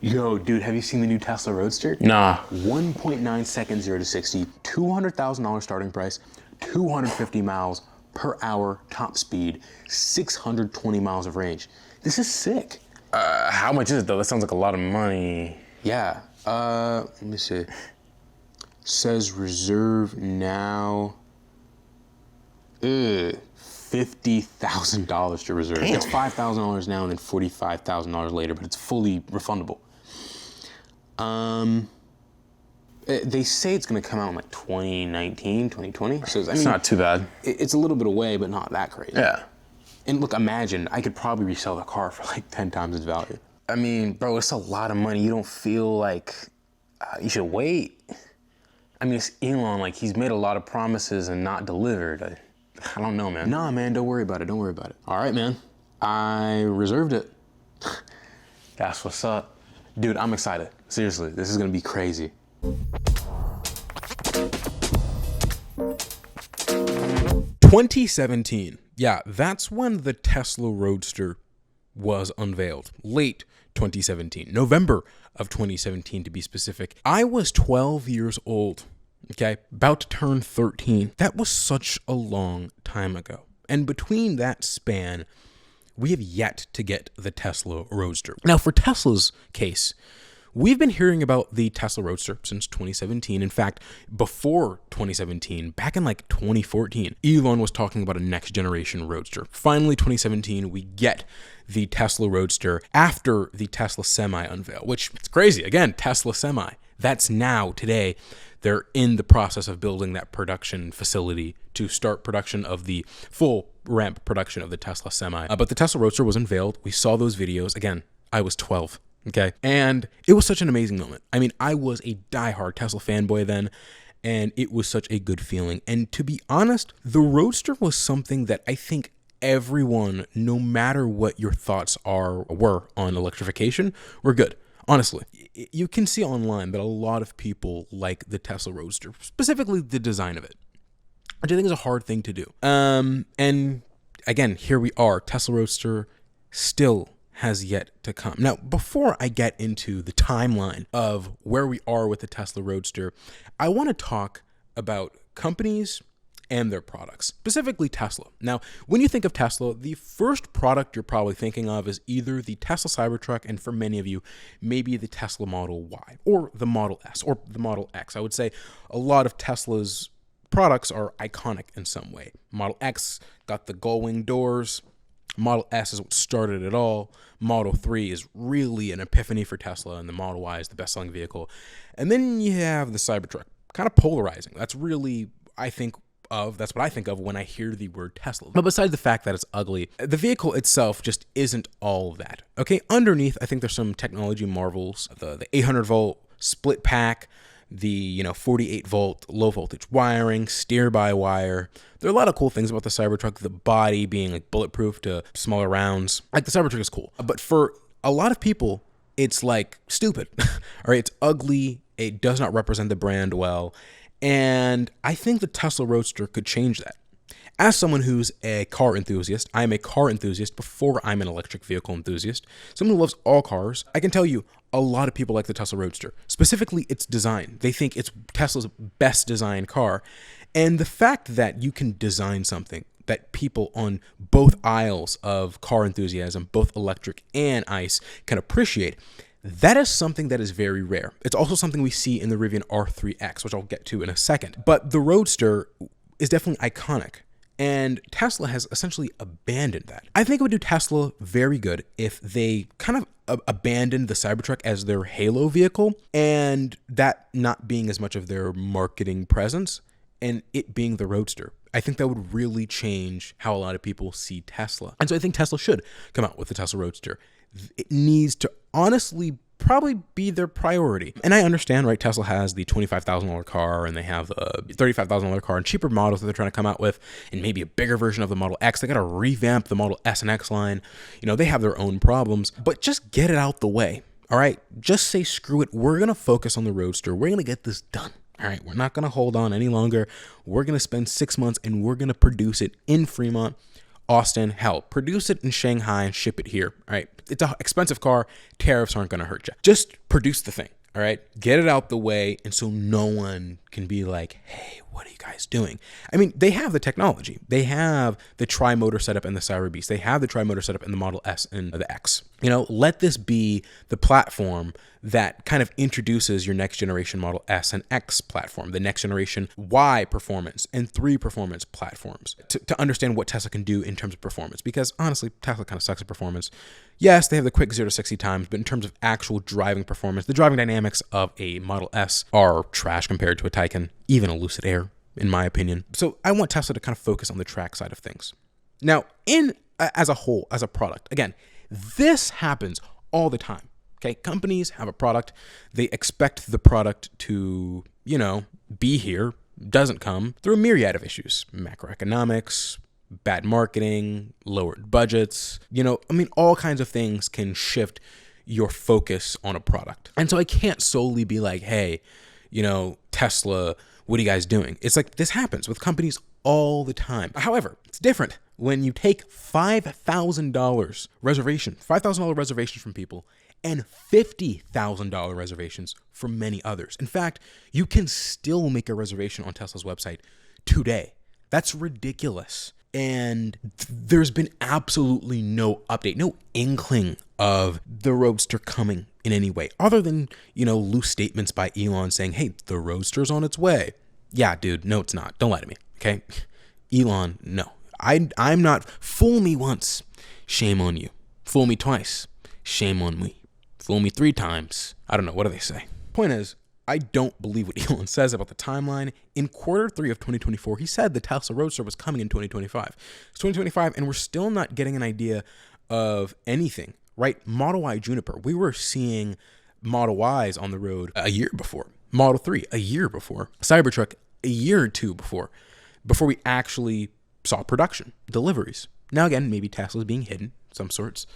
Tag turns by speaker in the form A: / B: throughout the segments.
A: Yo, dude, have you seen the new Tesla Roadster?
B: Nah.
A: 1.9 seconds 0 to 60, $200,000 starting price, 250 miles per hour top speed, 620 miles of range. This is sick.
B: How much is it though? That sounds like a lot of money.
A: Yeah, let me see. Says reserve now. $50,000 to reserve.
B: Damn.
A: It's $5,000 now and then $45,000 later, but it's fully refundable. They say it's gonna come out in like 2019, 2020. So I mean,
B: It's not too bad.
A: It's a little bit away, but not that crazy.
B: Yeah.
A: And look, imagine, I could probably resell the car for like 10 times its value.
B: I mean, bro, it's a lot of money. You don't feel like you should wait. I mean, it's Elon, like he's made a lot of promises and not delivered. I don't know, man.
A: Nah, man, don't worry about it, don't worry about it. All right, man, I reserved it.
B: That's what's up.
A: Dude, I'm excited. Seriously, this is gonna be crazy.
C: 2017. Yeah, that's when the Tesla Roadster was unveiled. Late 2017. November of 2017 to be specific. I was 12 years old. Okay, about to turn 13. That was such a long time ago. And between that span, we have yet to get the Tesla Roadster. Now, for Tesla's case, we've been hearing about the Tesla Roadster since 2017. In fact, before 2017, back in like 2014, Elon was talking about a next generation Roadster. Finally, 2017, we get the Tesla Roadster after the Tesla Semi unveil, which it's crazy. Again, Tesla Semi. That's now, today. They're in the process of building that production facility to start production of the full ramp production of the Tesla Semi. But the Tesla Roadster was unveiled. We saw those videos. Again, I was 12. Okay. And it was such an amazing moment. I mean, I was a diehard Tesla fanboy then, and it was such a good feeling. And to be honest, the Roadster was something that I think everyone, no matter what your thoughts were on electrification, were good. Honestly, you can see online that a lot of people like the Tesla Roadster, specifically the design of it, which I think is a hard thing to do. And again, here we are. Tesla Roadster still has yet to come. Now, before I get into the timeline of where we are with the Tesla Roadster, I want to talk about companies and their products, specifically Tesla. Now, when you think of Tesla, the first product you're probably thinking of is either the Tesla Cybertruck, and for many of you, maybe the Tesla Model Y, or the Model S, or the Model X. I would say a lot of Tesla's products are iconic in some way. Model X got the gull-wing doors. Model S is what started it all. Model 3 is really an epiphany for Tesla, and the Model Y is the best-selling vehicle. And then you have the Cybertruck, kind of polarizing. That's really, that's what I think of when I hear the word Tesla. But besides the fact that it's ugly, the vehicle itself just isn't all of that. Okay, underneath, I think there's some technology marvels. The 800 volt split pack, the 48 volt low voltage wiring, steer by wire. There are a lot of cool things about the Cybertruck. The body being like bulletproof to smaller rounds. Like the Cybertruck is cool, but for a lot of people, it's like stupid. All right, it's ugly. It does not represent the brand well. And I think the Tesla Roadster could change that. As someone who's a car enthusiast, I'm a car enthusiast before I'm an electric vehicle enthusiast, someone who loves all cars, I can tell you a lot of people like the Tesla Roadster, specifically its design. They think it's Tesla's best designed car. And the fact that you can design something that people on both aisles of car enthusiasm, both electric and ICE, can appreciate, that is something that is very rare. It's also something we see in the Rivian R3X, which I'll get to in a second. But the Roadster is definitely iconic, and Tesla has essentially abandoned that. I think it would do Tesla very good if they kind of abandoned the Cybertruck as their halo vehicle, and that not being as much of their marketing presence, and it being the Roadster. I think that would really change how a lot of people see Tesla. And so I think Tesla should come out with the Tesla Roadster. It needs to honestly probably be their priority. And I understand, right? Tesla has the $25,000 car, and they have the $35,000 car and cheaper models that they're trying to come out with, and maybe a bigger version of the Model X. They got to revamp the Model S and X line. They have their own problems, but just get it out the way. All right. Just say, screw it. We're going to focus on the Roadster. We're going to get this done. All right. We're not going to hold on any longer. We're going to spend 6 months and we're going to produce it in Fremont Austin, hell, produce it in Shanghai and ship it here, all right? It's an expensive car. Tariffs aren't going to hurt you. Just produce the thing, all right? Get it out the way, and so no one can be like, hey, what are you guys doing? I mean, they have the technology. They have the tri-motor setup in the Cyber Beast. They have the tri-motor setup in the Model S and the X. You know, let this be the platform that kind of introduces your next generation Model S and X platform, the next generation Y performance and 3 performance platforms to understand what Tesla can do in terms of performance. Because honestly, Tesla kind of sucks at performance. Yes, they have the quick 0 to 60 times, but in terms of actual driving performance, the driving dynamics of a Model S are trash compared to a Taycan, even a Lucid Air, in my opinion. So I want Tesla to kind of focus on the track side of things. Now, as a whole, as a product, again, this happens all the time. Okay, companies have a product. They expect the product to, you know, be here, doesn't come through a myriad of issues, macroeconomics, bad marketing, lowered budgets, you know, I mean, all kinds of things can shift your focus on a product. And so I can't solely be like, hey, you know, Tesla, what are you guys doing? It's like this happens with companies all the time. However, it's different when you take $5,000 reservations from people and $50,000 reservations from many others. In fact, you can still make a reservation on Tesla's website today. That's ridiculous. And there's been absolutely no update, no inkling of the Roadster coming in any way, other than, you know, loose statements by Elon saying, hey, the Roadster's on its way. Yeah, dude, no, it's not. Don't lie to me, okay? Elon, no. I'm not. Fool me once, shame on you. Fool me twice, shame on me. Fool me 3 times. I don't know. What do they say? Point is, I don't believe what Elon says about the timeline. In quarter 3 of 2024, he said the Tesla Roadster was coming in 2025. It's 2025, and we're still not getting an idea of anything, right? Model Y Juniper, we were seeing Model Ys on the road a year before. Model 3, a year before. Cybertruck, a year or 2 before we actually saw production, deliveries. Now, again, maybe Tesla's being hidden, some sorts.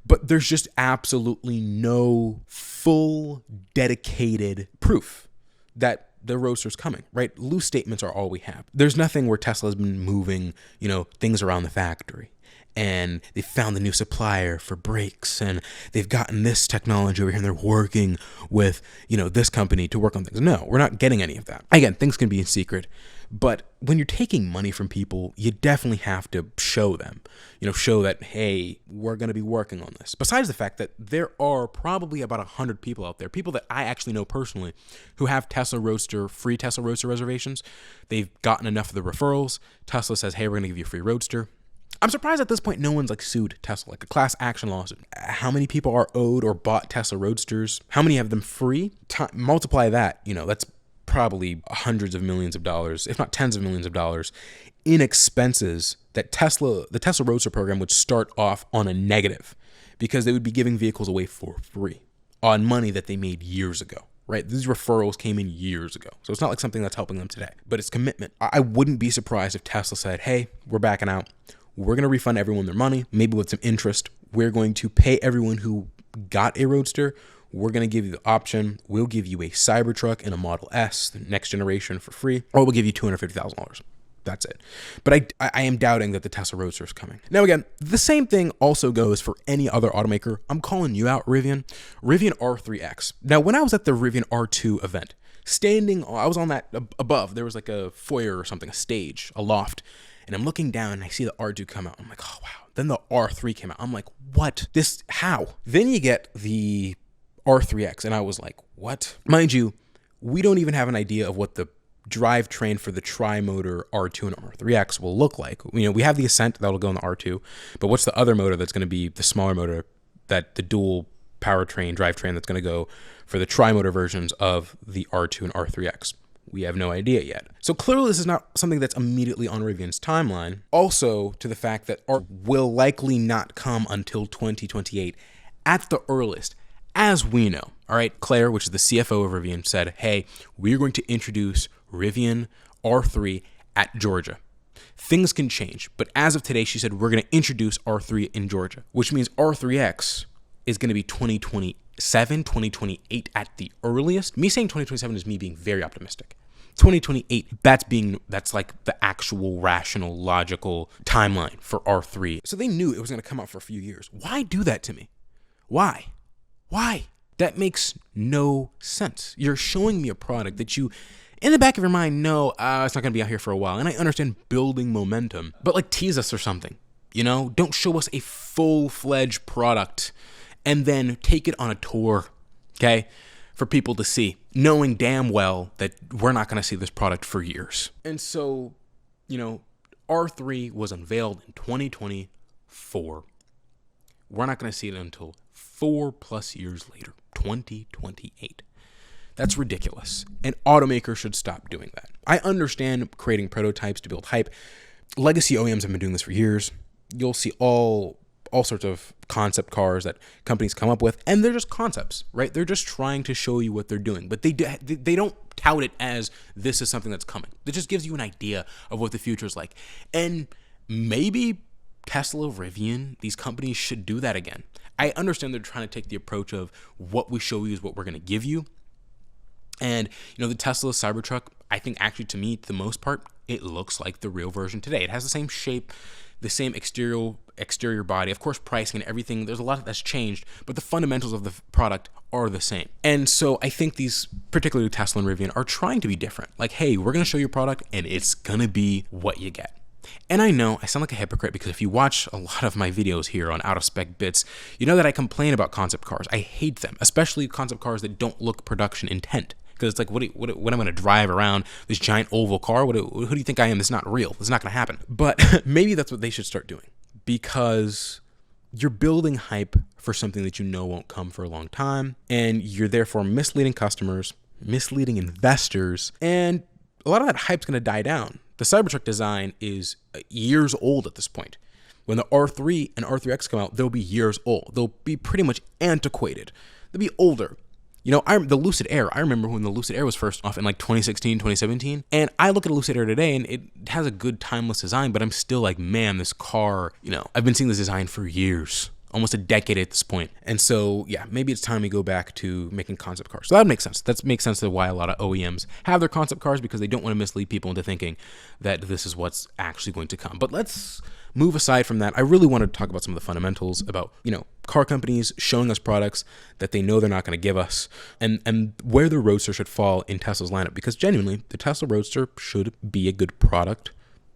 C: But there's just absolutely no full, dedicated proof that the Roadster's coming, right? Loose statements are all we have. There's nothing where Tesla's been moving, you know, things around the factory. And they found the new supplier for brakes, and they've gotten this technology over here, and they're working with, you know, this company to work on things. No, we're not getting any of that. Again, things can be in secret, but when you're taking money from people, you definitely have to show them, you know, show that, hey, we're going to be working on this. Besides the fact that there are probably about 100 people out there, people that I actually know personally, who have free Tesla Roadster reservations. They've gotten enough of the referrals. Tesla says, hey, we're going to give you a free Roadster. I'm surprised at this point no one's like sued Tesla, like a class action lawsuit. How many people are owed or bought Tesla Roadsters? How many have them free? Multiply that, you know, that's probably hundreds of millions of dollars, if not tens of millions of dollars in expenses that the Tesla Roadster program would start off on a negative because they would be giving vehicles away for free on money that they made years ago. Right? These referrals came in years ago. So it's not like something that's helping them today, but it's commitment. I wouldn't be surprised if Tesla said, hey, we're backing out. We're going to refund everyone their money, maybe with some interest. We're going to pay everyone who got a Roadster. We're going to give you the option. We'll give you a Cybertruck and a Model S, the next generation, for free, or we'll give you $250,000. That's it. But I am doubting that the Tesla Roadster is coming. Now, again, the same thing also goes for any other automaker. I'm calling you out, Rivian. Rivian R3X. Now, when I was at the Rivian R2 event, I was on that above. There was like a foyer or something, a stage, a loft. And I'm looking down and I see the R2 come out. I'm like, oh, wow. Then the R3 came out. I'm like, what? How? Then you get the R3X. And I was like, what? Mind you, we don't even have an idea of what the drivetrain for the tri-motor R2 and R3X will look like. You know, we have the Ascent that'll go in the R2, but what's the other motor that's going to be the smaller motor, that the dual powertrain drivetrain that's going to go for the tri-motor versions of the R2 and R3X? We have no idea yet. So clearly this is not something that's immediately on Rivian's timeline. Also to the fact that R will likely not come until 2028 at the earliest, as we know. All right, Claire, which is the CFO of Rivian, said, hey, we're going to introduce Rivian R3 at Georgia. Things can change, but as of today, she said, we're going to introduce R3 in Georgia, which means R3X is going to be 2027, 2028 at the earliest. Me saying 2027 is me being very optimistic. 2028, that's like the actual rational, logical timeline for R3. So they knew it was going to come out for a few years. Why do that to me? Why? That makes no sense. You're showing me a product that you, in the back of your mind, know it's not going to be out here for a while. And I understand building momentum, but like tease us or something, Don't show us a full-fledged product and then take it on a tour, okay, for people to see, knowing damn well that we're not going to see this product for years. And so, R3 was unveiled in 2024. We're not going to see it until 4+ years later, 2028. That's ridiculous. And automakers should stop doing that. I understand creating prototypes to build hype. Legacy OEMs have been doing this for years. You'll see all sorts of concept cars that companies come up with, and they're just concepts, right? They're just trying to show you what they're doing, but they don't tout it as this is something that's coming. It just gives you an idea of what the future is like. And maybe Tesla, Rivian, these companies should do that again. I understand they're trying to take the approach of what we show you is what we're going to give you. And, the Tesla Cybertruck, I think actually to me, for the most part, it looks like the real version today. It has the same shape, the same exterior body. Of course, pricing and everything, there's a lot that's changed, but the fundamentals of the product are the same. And so I think these, particularly Tesla and Rivian, are trying to be different. Like, hey, we're going to show you a product and it's going to be what you get. And I know I sound like a hypocrite because if you watch a lot of my videos here on Out of Spec Bits, you know that I complain about concept cars. I hate them, especially concept cars that don't look production intent. Because it's like, what am I going to drive around this giant oval car? Who do you think I am? This is not real. This is not going to happen. But maybe that's what they should start doing, because you're building hype for something that you know won't come for a long time, and you're therefore misleading customers, misleading investors, and a lot of that hype's going to die down. The Cybertruck design is years old at this point. When the R3 and R3X come out, they'll be years old. They'll be pretty much antiquated. They'll be older. The Lucid Air, I remember when the Lucid Air was first off in like 2016, 2017, and I look at a Lucid Air today and it has a good timeless design, but I'm still like, man, this car, I've been seeing this design for years, almost a decade at this point. And so, yeah, maybe it's time we go back to making concept cars. So that makes sense. That makes sense to why a lot of OEMs have their concept cars, because they don't want to mislead people into thinking that this is what's actually going to come. But let's move aside from that. I really want to talk about some of the fundamentals about, car companies showing us products that they know they're not going to give us, and where the Roadster should fall in Tesla's lineup, because genuinely, the Tesla Roadster should be a good product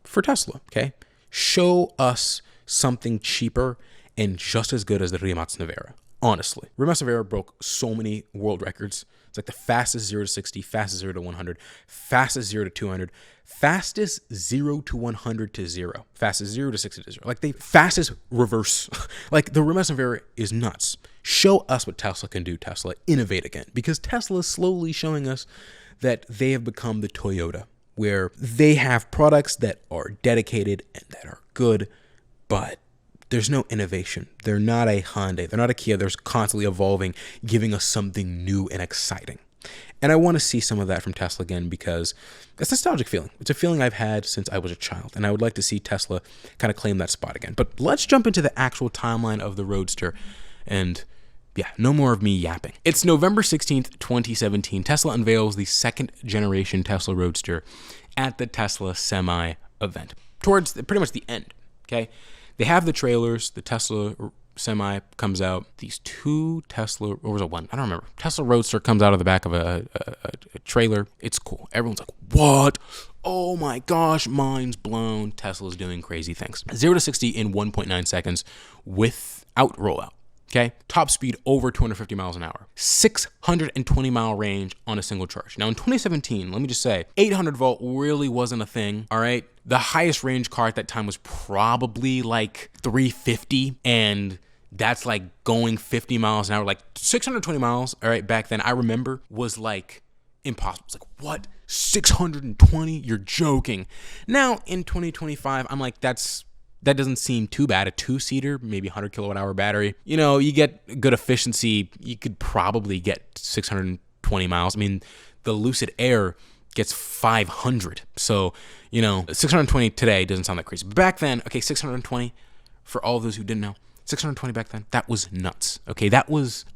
C: for Tesla, okay? Show us something cheaper and just as good as the Rimac Nevera. Honestly, Rimac Nevera broke so many world records. It's like the fastest 0 to 60, fastest 0 to 100, fastest 0 to 200, fastest 0 to 100 to 0, fastest 0 to 60 to 0. Like the fastest reverse. Like the Rimac Nevera is nuts. Show us what Tesla can do, Tesla. Innovate again. Because Tesla is slowly showing us that they have become the Toyota, where they have products that are dedicated and that are good, but there's no innovation. They're not a Hyundai. They're not a Kia. They're constantly evolving, giving us something new and exciting. And I want to see some of that from Tesla again, because it's a nostalgic feeling. It's a feeling I've had since I was a child, and I would like to see Tesla kind of claim that spot again. But let's jump into the actual timeline of the Roadster, and yeah, no more of me yapping. It's November 16th, 2017. Tesla unveils the second generation Tesla Roadster at the Tesla Semi event, towards pretty much the end, okay? They have the trailers. The Tesla Semi comes out. These two Tesla, or was it one? I don't remember. Tesla Roadster comes out of the back of a trailer. It's cool. Everyone's like, what? Oh my gosh, mind's blown. Tesla's doing crazy things. 0 to 60 in 1.9 seconds without rollout. Okay, top speed over 250 miles an hour, 620 mile range on a single charge. Now in 2017, let me just say, 800 volt really wasn't a thing, all right? The highest range car at that time was probably like 350, and that's like going 50 miles an hour, like 620 miles, all right, back then, I remember, was like impossible. It's like, what? 620? You're joking. Now in 2025, I'm like, that doesn't seem too bad. A two-seater, maybe 100 kilowatt hour battery. You get good efficiency. You could probably get 620 miles. I mean, the Lucid Air gets 500. So, 620 today doesn't sound that crazy. But back then, okay, 620, for all of those who didn't know, 620 back then. That was nuts. Okay,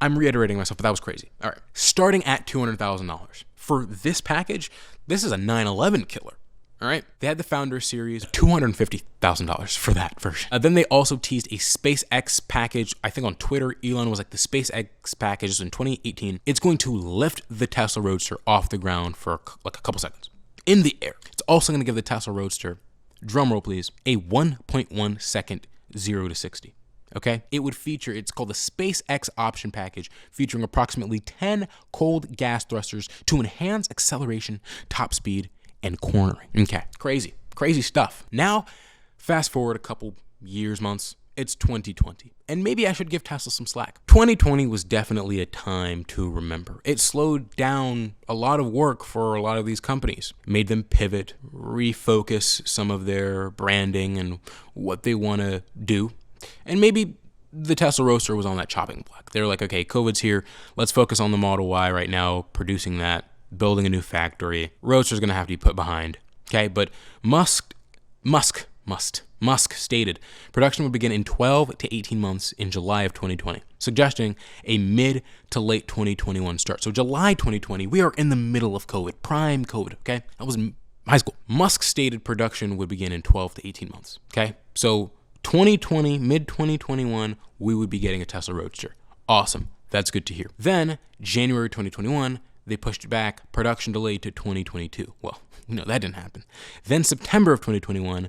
C: I'm reiterating myself, but that was crazy. All right, starting at $200,000. For this package, this is a 911 killer. All right, they had the Founder Series, $250,000 for that version. Then they also teased a SpaceX package. I think on Twitter, Elon was like, the SpaceX package in 2018. It's going to lift the Tesla Roadster off the ground for like a couple seconds in the air. It's also going to give the Tesla Roadster, drumroll please, a 1.1 second 0 to 60. Okay, it would feature, it's called the SpaceX option package, featuring approximately 10 cold gas thrusters to enhance acceleration, top speed, and cornering. Okay, crazy stuff. Now, fast forward a couple years, months, it's 2020. And maybe I should give Tesla some slack. 2020 was definitely a time to remember. It slowed down a lot of work for a lot of these companies, made them pivot, refocus some of their branding and what they want to do. And maybe the Tesla Roadster was on that chopping block. They're like, okay, COVID's here. Let's focus on the Model Y right now, producing that, building a new factory. Roadster's going to have to be put behind. Okay, but Musk stated production would begin in 12 to 18 months in July of 2020, suggesting a mid to late 2021 start. So July 2020, we are in the middle of COVID, prime COVID, okay? I was in high school. Musk stated production would begin in 12 to 18 months, okay? So 2020, mid 2021, we would be getting a Tesla Roadster. Awesome. That's good to hear. Then January 2021, they pushed it back, production delayed to 2022. Well, that didn't happen. Then September of 2021,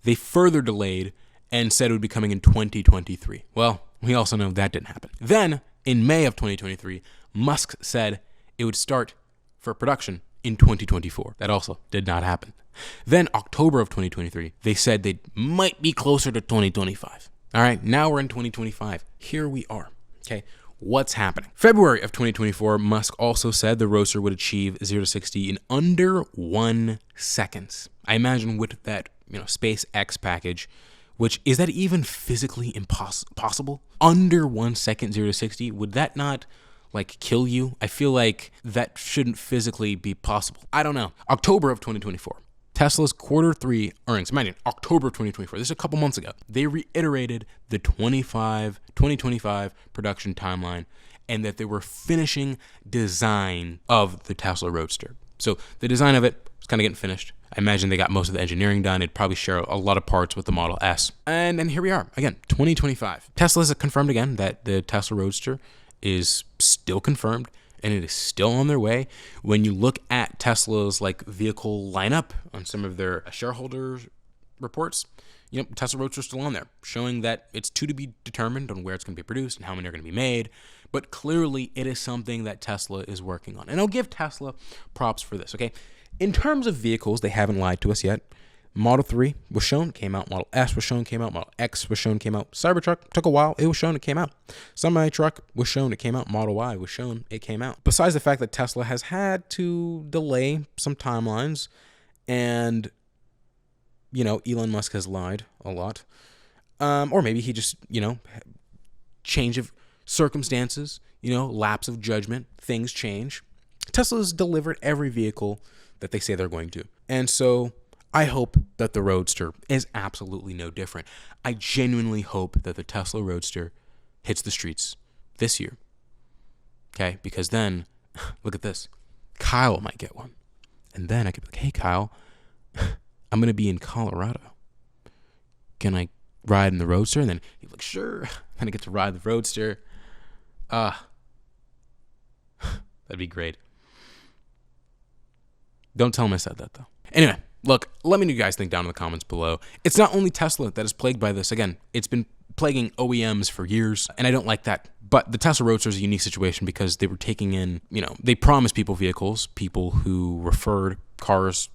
C: they further delayed and said it would be coming in 2023. Well, we also know that didn't happen. Then in May of 2023, Musk said it would start for production in 2024. That also did not happen. Then October of 2023, they said they might be closer to 2025. All right, now we're in 2025. Here we are. Okay. What's happening? February of 2024, Musk also said the Roadster would achieve 0 to 60 in under 1 second. I imagine with that, SpaceX package, which is that even physically possible? Under 1 second, 0 to 60, would that not kill you? I feel like that shouldn't physically be possible. I don't know. October of 2024. Tesla's Q3 earnings, imagine October of 2024, this is a couple months ago, they reiterated the 2025 production timeline and that they were finishing design of the Tesla Roadster. So the design of it was kind of getting finished. I imagine they got most of the engineering done. It'd probably share a lot of parts with the Model S. And then here we are, again, 2025. Tesla has confirmed again that the Tesla Roadster is still confirmed and it is still on their way. When you look at Tesla's vehicle lineup on some of their shareholder reports, Tesla Roadster is still on there, showing that it's to be determined on where it's going to be produced and how many are going to be made. But clearly, it is something that Tesla is working on. And I'll give Tesla props for this, okay? In terms of vehicles, they haven't lied to us yet. Model 3 was shown, came out. Model S was shown, came out. Model X was shown, came out. Cybertruck took a while. It was shown, it came out. Semi-truck was shown, it came out. Model Y was shown, it came out. Besides the fact that Tesla has had to delay some timelines and, Elon Musk has lied a lot. Or maybe he just, change of circumstances, lapse of judgment, things change. Tesla's delivered every vehicle that they say they're going to. And so I hope that the Roadster is absolutely no different. I genuinely hope that the Tesla Roadster hits the streets this year. Okay? Because then, look at this. Kyle might get one. And then I could be like, hey, Kyle, I'm going to be in Colorado. Can I ride in the Roadster? And then he's like, sure. And I get to ride the Roadster. That'd be great. Don't tell him I said that, though. Anyway, look, let me know what you guys think down in the comments below. It's not only Tesla that is plagued by this. Again, it's been plaguing OEMs for years, and I don't like that. But the Tesla Roadster is a unique situation because they were taking in, they promised people vehicles, people who referred cars,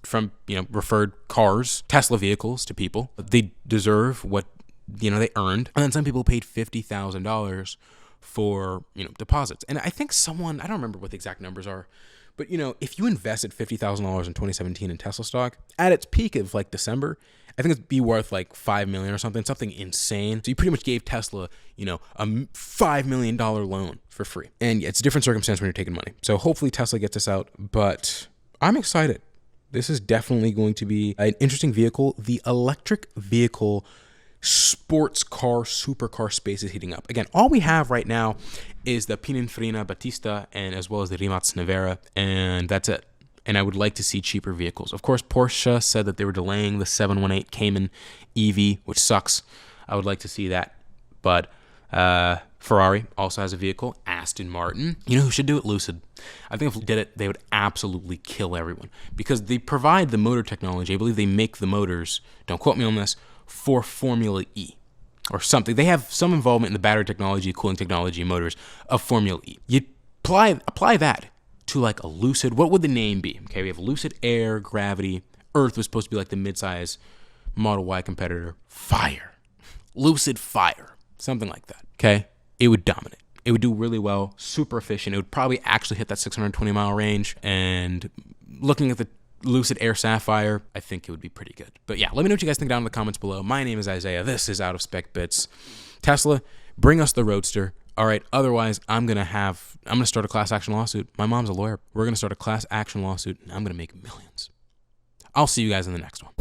C: Tesla vehicles to people. They deserve what, they earned. And then some people paid $50,000 for, deposits. And I think I don't remember what the exact numbers are, but, if you invested $50,000 in 2017 in Tesla stock, at its peak of December, I think it'd be worth $5 million or something insane. So you pretty much gave Tesla, a $5 million loan for free. And it's a different circumstance when you're taking money. So hopefully Tesla gets this out, but I'm excited. This is definitely going to be an interesting vehicle. The electric vehicle sports car, supercar space is heating up. Again, all we have right now is the Pininfarina Battista and as well as the Rimac Nevera, and that's it. And I would like to see cheaper vehicles. Of course, Porsche said that they were delaying the 718 Cayman EV, which sucks. I would like to see that. But Ferrari also has a vehicle, Aston Martin. You know who should do it? Lucid. I think if they did it, they would absolutely kill everyone because they provide the motor technology. I believe they make the motors, don't quote me on this, for Formula E or something. They have some involvement in the battery technology, cooling technology, motors of Formula E. You apply that to like a Lucid. What would the name be? Okay, we have Lucid Air, Gravity. Earth was supposed to be like the midsize Model Y competitor. Fire. Lucid Fire. Something like that. Okay? It would dominate. It would do really well, super efficient. It would probably actually hit that 620 mile range. And looking at the Lucid Air Sapphire, I think it would be pretty good. But yeah, let me know what you guys think down in the comments below. My name is Isaiah. This is Out of Spec Bits. Tesla, bring us the Roadster. All right, otherwise, I'm going to start a class action lawsuit. My mom's a lawyer. We're going to start a class action lawsuit, and I'm going to make millions. I'll see you guys in the next one.